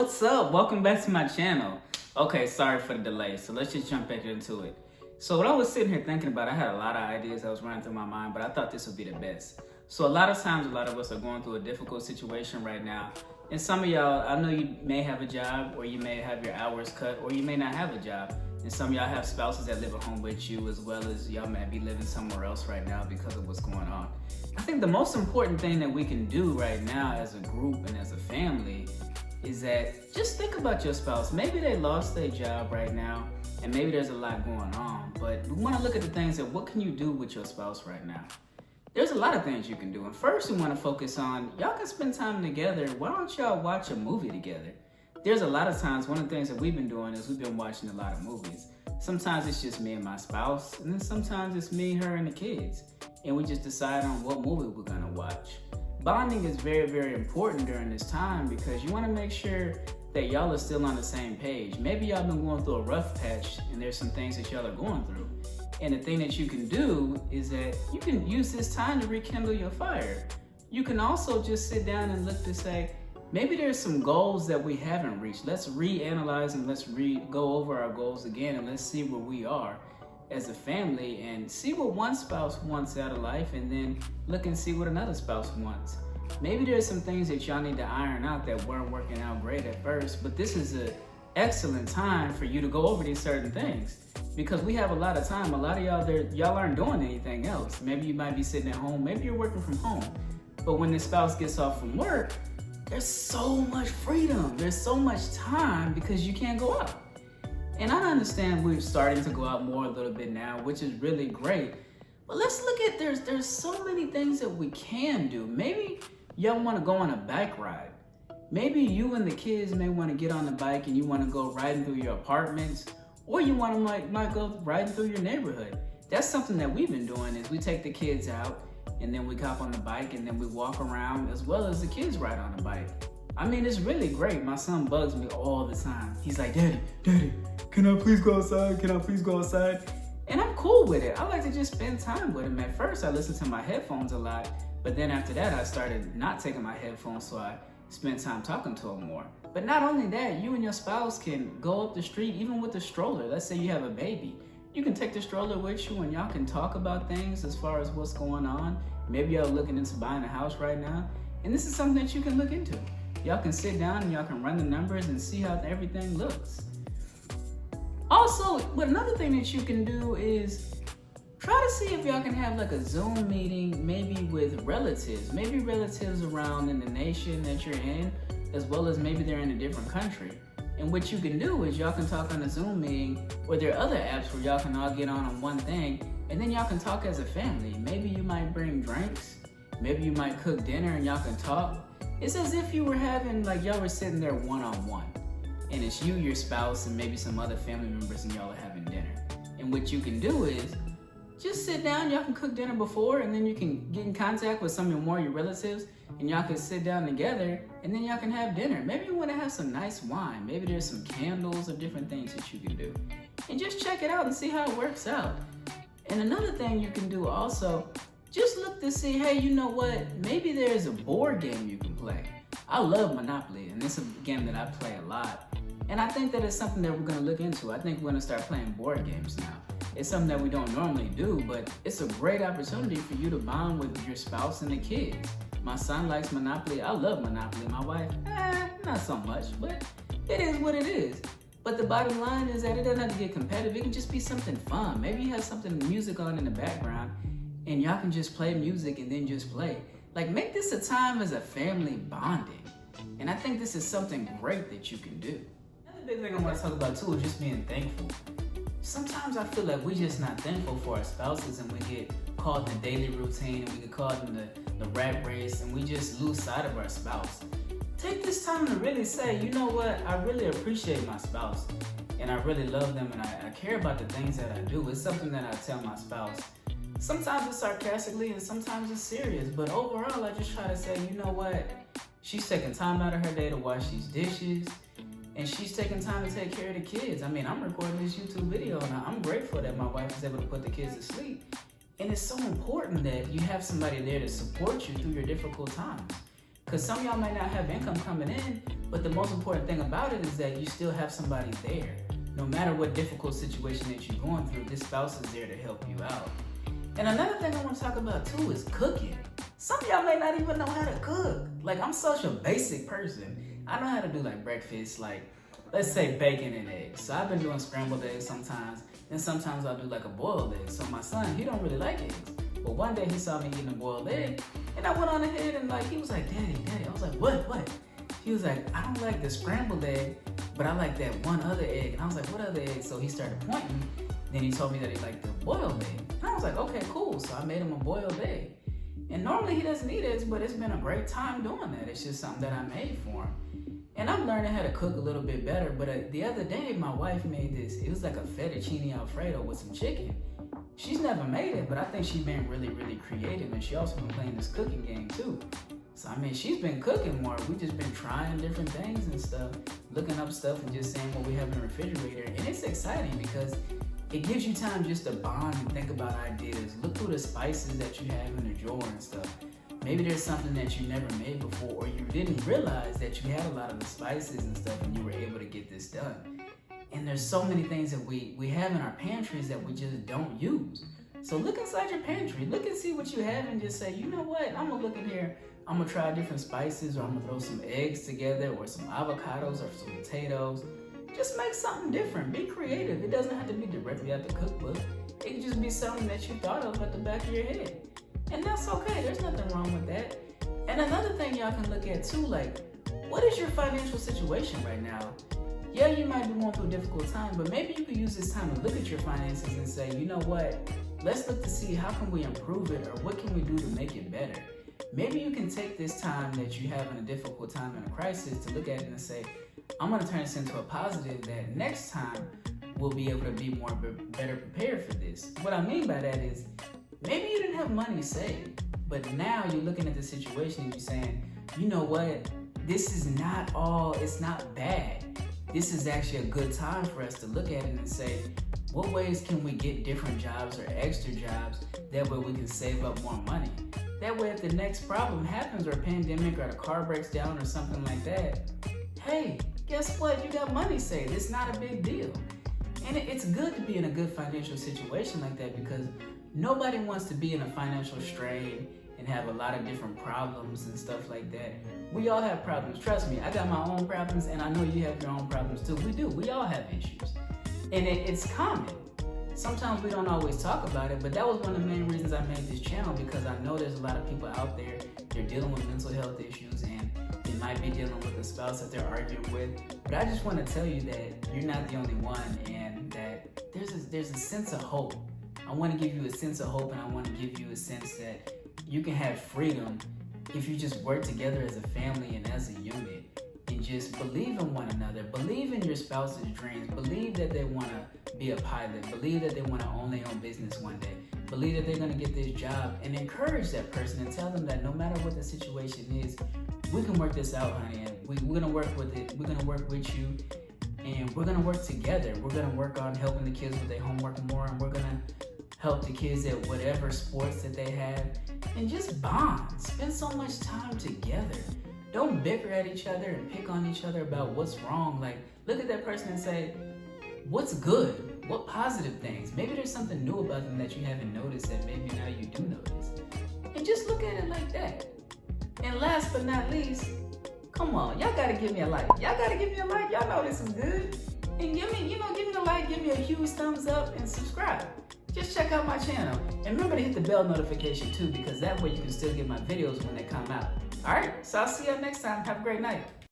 What's up? Welcome back to my channel. Okay, sorry for the delay, so let's just jump back into it. So what I was sitting here thinking about, I had a lot of ideas that was running through my mind, but I thought this would be the best. So a lot of times, a lot of us are going through a difficult situation right now. And some of y'all, I know you may have a job, or you may have your hours cut, or you may not have a job. And some of y'all have spouses that live at home with you, as well as y'all may be living somewhere else right now because of what's going on. I think the most important thing that we can do right now as a group and as a family is that just think about your spouse. Maybe they lost their job right now, and maybe there's a lot going on, but we want to look at the things that what can you do with your spouse right now? There's a lot of things you can do. And first we want to focus on, y'all can spend time together. Why don't y'all watch a movie together? There's a lot of times, one of the things that we've been doing is we've been watching a lot of movies. Sometimes it's just me and my spouse, and then sometimes it's me, her, and the kids. And we just decide on what movie we're gonna watch. Bonding is very, very important during this time because you want to make sure that y'all are still on the same page. Maybe y'all been going through a rough patch and there's some things that y'all are going through. And the thing that you can do is that you can use this time to rekindle your fire. You can also just sit down and look to say, maybe there's some goals that we haven't reached. Let's reanalyze and let's go over our goals again, and let's see where we are as a family and see what one spouse wants out of life, and then look and see what another spouse wants. Maybe there's some things that y'all need to iron out that weren't working out great at first, but this is an excellent time for you to go over these certain things because we have a lot of time. A lot of y'all aren't doing anything else. Maybe you might be sitting at home, maybe you're working from home, but when the spouse gets off from work, there's so much freedom, there's so much time because you can't go out. And I understand we're starting to go out more a little bit now, which is really great. But let's look at, there's so many things that we can do. Maybe y'all want to go on a bike ride. Maybe you and the kids may want to get on the bike and you want to go riding through your apartments, or you want to might go riding through your neighborhood. That's something that we've been doing is we take the kids out and then we hop on the bike and then we walk around as well as the kids ride on the bike. I mean, it's really great. My son bugs me all the time. He's like, Daddy, can I please go outside? Can I please go outside? And I'm cool with it. I like to just spend time with him. At first, I listened to my headphones a lot, but then after that, I started not taking my headphones, so I spent time talking to him more. But not only that, you and your spouse can go up the street, even with the stroller. Let's say you have a baby. You can take the stroller with you and y'all can talk about things as far as what's going on. Maybe y'all looking into buying a house right now, and this is something that you can look into. Y'all can sit down and y'all can run the numbers and see how everything looks. Also, but another thing that you can do is try to see if y'all can have like a Zoom meeting, maybe with relatives, maybe relatives around in the nation that you're in, as well as maybe they're in a different country. And what you can do is y'all can talk on a Zoom meeting, or there are other apps where y'all can all get on one thing, and then y'all can talk as a family. Maybe you might bring drinks, maybe you might cook dinner and y'all can talk. It's as if you were having, like y'all were sitting there one-on-one. And it's you, your spouse, and maybe some other family members, and y'all are having dinner. And what you can do is just sit down, y'all can cook dinner before, and then you can get in contact with some of your relatives, and y'all can sit down together, and then y'all can have dinner. Maybe you want to have some nice wine. Maybe there's some candles or different things that you can do. And just check it out and see how it works out. And another thing you can do also, just look to see, hey, you know what? Maybe there's a board game you can play. I love Monopoly, and it's a game that I play a lot. And I think that it's something that we're gonna look into. I think we're gonna start playing board games now. It's something that we don't normally do, but it's a great opportunity for you to bond with your spouse and the kids. My son likes Monopoly. I love Monopoly. My wife, not so much, but it is what it is. But the bottom line is that it doesn't have to get competitive. It can just be something fun. Maybe you have something music on in the background and y'all can just play music and then just play. Like, make this a time as a family bonding. And I think this is something great that you can do. Another big thing I want to talk about too is just being thankful. Sometimes I feel like we're just not thankful for our spouses, and we get caught in the daily routine, and we get caught in the rat race, and we just lose sight of our spouse. Take this time to really say, you know what, I really appreciate my spouse, and I really love them, and I care about the things that I do. It's something that I tell my spouse. Sometimes it's sarcastically and sometimes it's serious, but overall I just try to say, you know what, she's taking time out of her day to wash these dishes, and she's taking time to take care of the kids. I mean, I'm recording this YouTube video and I'm grateful that my wife is able to put the kids to sleep. And it's so important that you have somebody there to support you through your difficult times. Because some of y'all might not have income coming in, but the most important thing about it is that you still have somebody there. No matter what difficult situation that you're going through, this spouse is there to help you out. And another thing I want to talk about too is cooking. Some of y'all may not even know how to cook. Like, I'm such a basic person. I know how to do like breakfast, like let's say bacon and eggs. So I've been doing scrambled eggs sometimes, and sometimes I'll do like a boiled egg. So my son, he don't really like eggs. But one day he saw me eating a boiled egg, and I went on ahead and like, he was like, Daddy. I was like, what? He was like, I don't like the scrambled egg, but I like that one other egg. And I was like, what other egg? So he started pointing. Then he told me that he liked the boiled egg. And I was like, okay, cool. So I made him a boiled egg. And normally he doesn't eat eggs, but it's been a great time doing that. It's just something that I made for him. And I'm learning how to cook a little bit better. But the other day, my wife made this. It was like a fettuccine Alfredo with some chicken. She's never made it, but I think she's been really, really creative. And she also been playing this cooking game too. So, I mean, she's been cooking more. We just been trying different things and stuff, looking up stuff and just saying what we have in the refrigerator. And it's exciting because it gives you time just to bond and think about ideas. Look through the spices that you have in the drawer and stuff. Maybe there's something that you never made before, or you didn't realize that you had a lot of the spices and stuff and you were able to get this done. And there's so many things that we have in our pantries that we just don't use. So look inside your pantry, look and see what you have and just say, you know what, I'm gonna look in here, I'm gonna try different spices, or I'm gonna throw some eggs together, or some avocados, or some potatoes. Just make something different, be creative. It doesn't have to be directly out the cookbook. It can just be something that you thought of at the back of your head. And that's okay, there's nothing wrong with that. And another thing y'all can look at too, like, what is your financial situation right now? Yeah, you might be going through a difficult time, but maybe you could use this time to look at your finances and say, you know what, let's look to see how can we improve it, or what can we do to make it better. Maybe you can take this time that you have in a difficult time in a crisis to look at it and say, I'm gonna turn this into a positive that next time we'll be able to be better prepared for this. What I mean by that is, maybe you didn't have money saved, but now you're looking at the situation and you're saying, you know what, this is not all, it's not bad. This is actually a good time for us to look at it and say, what ways can we get different jobs or extra jobs? That way we can save up more money. That way if the next problem happens, or a pandemic, or the car breaks down or something like that, hey, guess what? You got money saved. It's not a big deal. And it's good to be in a good financial situation like that, because nobody wants to be in a financial strain and have a lot of different problems and stuff like that. We all have problems. Trust me, I got my own problems, and I know you have your own problems too. We do. We all have issues. And it's common. Sometimes we don't always talk about it, but that was one of the main reasons I made this channel, because I know there's a lot of people out there, they're dealing with mental health issues, and they might be dealing with a spouse that they're arguing with. But I just want to tell you that you're not the only one, and that there's a sense of hope. I want to give you a sense of hope, and I want to give you a sense that you can have freedom if you just work together as a family and as a unit, and just believe in one another. Believe in your spouse's dreams. Believe that they want to be a pilot. Believe that they want to own their own business one day. Believe that they're going to get this job, and encourage that person and tell them that no matter what the situation is, we can work this out, honey, and we're going to work with it. We're going to work with you, and we're going to work together. We're going to work on helping the kids with their homework more, and we're going to help the kids at whatever sports that they have, and just bond. Spend so much time together. Don't bicker at each other and pick on each other about what's wrong. Like, look at that person and say, what's good? What positive things? Maybe there's something new about them that you haven't noticed that maybe now you do notice. And just look at it like that. And last but not least, come on, y'all gotta give me a like. Y'all gotta give me a like. Y'all know this is good. And give me a like, give me a huge thumbs up, and subscribe. Just check out my channel. And remember to hit the bell notification too, because that way you can still get my videos when they come out. All right, so I'll see y'all next time. Have a great night.